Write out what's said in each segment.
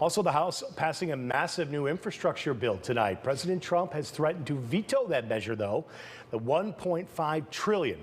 Also, the House passing a massive new infrastructure bill tonight. President Trump has threatened to veto that measure, though. The $1.5 trillion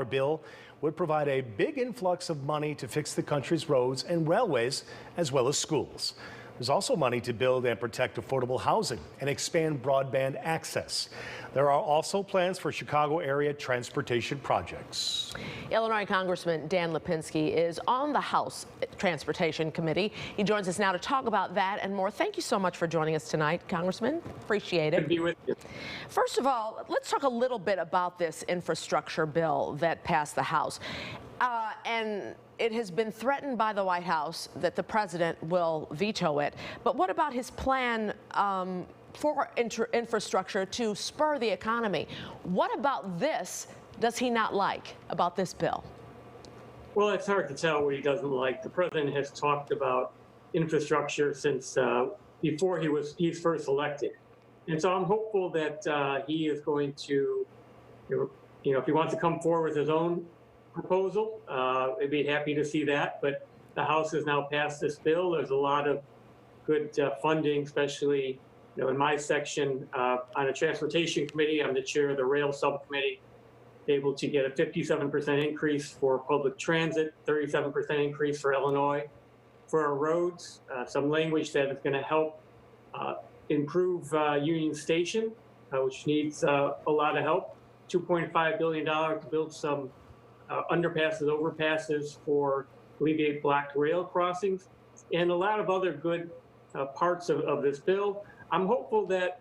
bill would provide a big influx of money to fix the country's roads and railways, as well as schools. There's also money to build and protect affordable housing and expand broadband access. There are also plans for Chicago area transportation projects. Illinois Congressman Dan Lipinski is on the House Transportation Committee. He joins us now to talk about that and more. Thank you so much for joining us tonight, Congressman. Appreciate it. Good to be with you. First of all, let's talk a little bit about this infrastructure bill that passed the House. And it has been threatened by the White House that the president will veto it. But what about his plan for infrastructure to spur the economy? What about this does he not like about this bill? Well, it's hard to tell what he doesn't like. The president has talked about infrastructure since before he's first elected. And so I'm hopeful that he is going to, if he wants to come forward with his own proposal, I'd be happy to see that. But the House has now passed this bill. There's a lot of good funding, especially in my section on a transportation committee. I'm the chair of the rail subcommittee, able to get a 57% increase for public transit, 37% increase for Illinois. For our roads, some language that is going to help improve Union Station, which needs a lot of help. $2.5 billion to build some underpasses, overpasses for alleviate blocked rail crossings, and a lot of other good parts of this bill. I'm hopeful that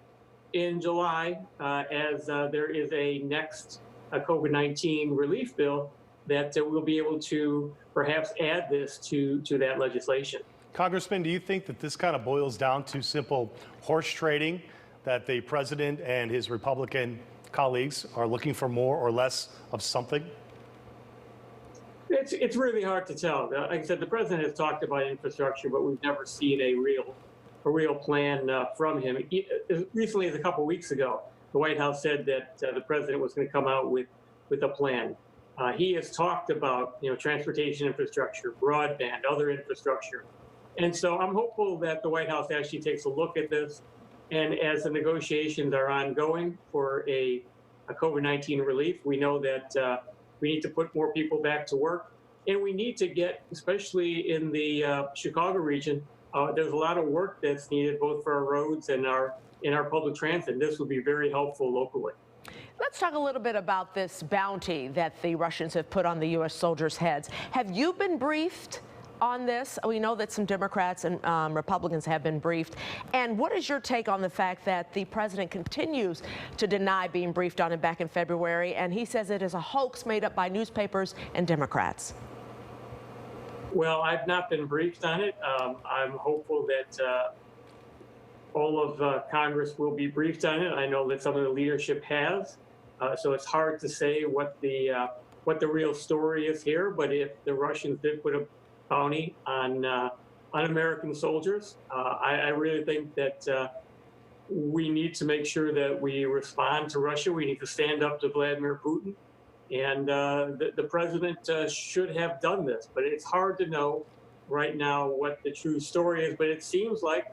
in July, as there is a next COVID-19 relief bill, that we'll be able to perhaps add this to that legislation. Congressman, do you think that this kind of boils down to simple horse trading, that the president and his Republican colleagues are looking for more or less of something? It's really hard to tell. Like I said, the president has talked about infrastructure, but we've never seen a real plan from him. As recently as a couple weeks ago, the White House said that the president was going to come out with a plan. He has talked about transportation infrastructure, broadband, other infrastructure. And so I'm hopeful that the White House actually takes a look at this. And as the negotiations are ongoing for a COVID-19 relief, we know that we need to put more people back to work. And we need to get, especially in the Chicago region, there's a lot of work that's needed both for our roads and in our public transit. This will be very helpful locally. Let's talk a little bit about this bounty that the Russians have put on the U.S. soldiers' heads. Have you been briefed on this? We know that some Democrats and Republicans have been briefed. And what is your take on the fact that the president continues to deny being briefed on it back in February, and he says it is a hoax made up by newspapers and Democrats? Well, I've not been briefed on it. I'm hopeful that all of Congress will be briefed on it. I know that some of the leadership has. So it's hard to say what the real story is here. But if the Russians did put a bounty on American soldiers, I really think that we need to make sure that we respond to Russia. We need to stand up to Vladimir Putin. And the president should have done this. But it's hard to know right now what the true story is. But it seems like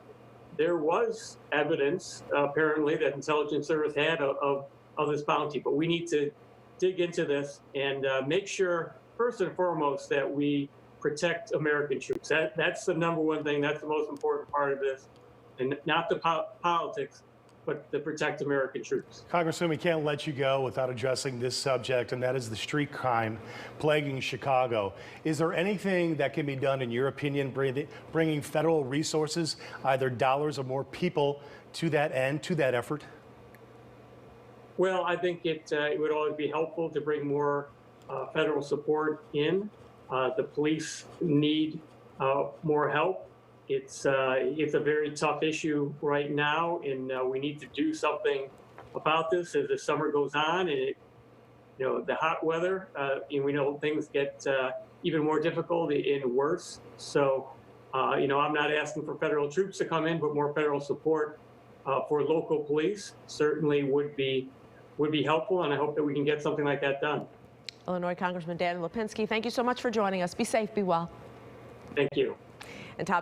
there was evidence, apparently, that intelligence service had of this bounty. But we need to dig into this and make sure, first and foremost, that we protect American troops. That's the number one thing. That's the most important part of this, and not the politics, but to protect American troops. Congressman, we can't let you go without addressing this subject, and that is the street crime plaguing Chicago. Is there anything that can be done, in your opinion, bringing federal resources, either dollars or more people, to that end, to that effort? Well, I think it would always be helpful to bring more federal support in. The police need more help. It's a very tough issue right now, and we need to do something about this as the summer goes on. And the hot weather, and we know things get even more difficult and worse. So, I'm not asking for federal troops to come in, but more federal support for local police certainly would be helpful, and I hope that we can get something like that done. Illinois Congressman Dan Lipinski, thank you so much for joining us. Be safe, be well. Thank you. And top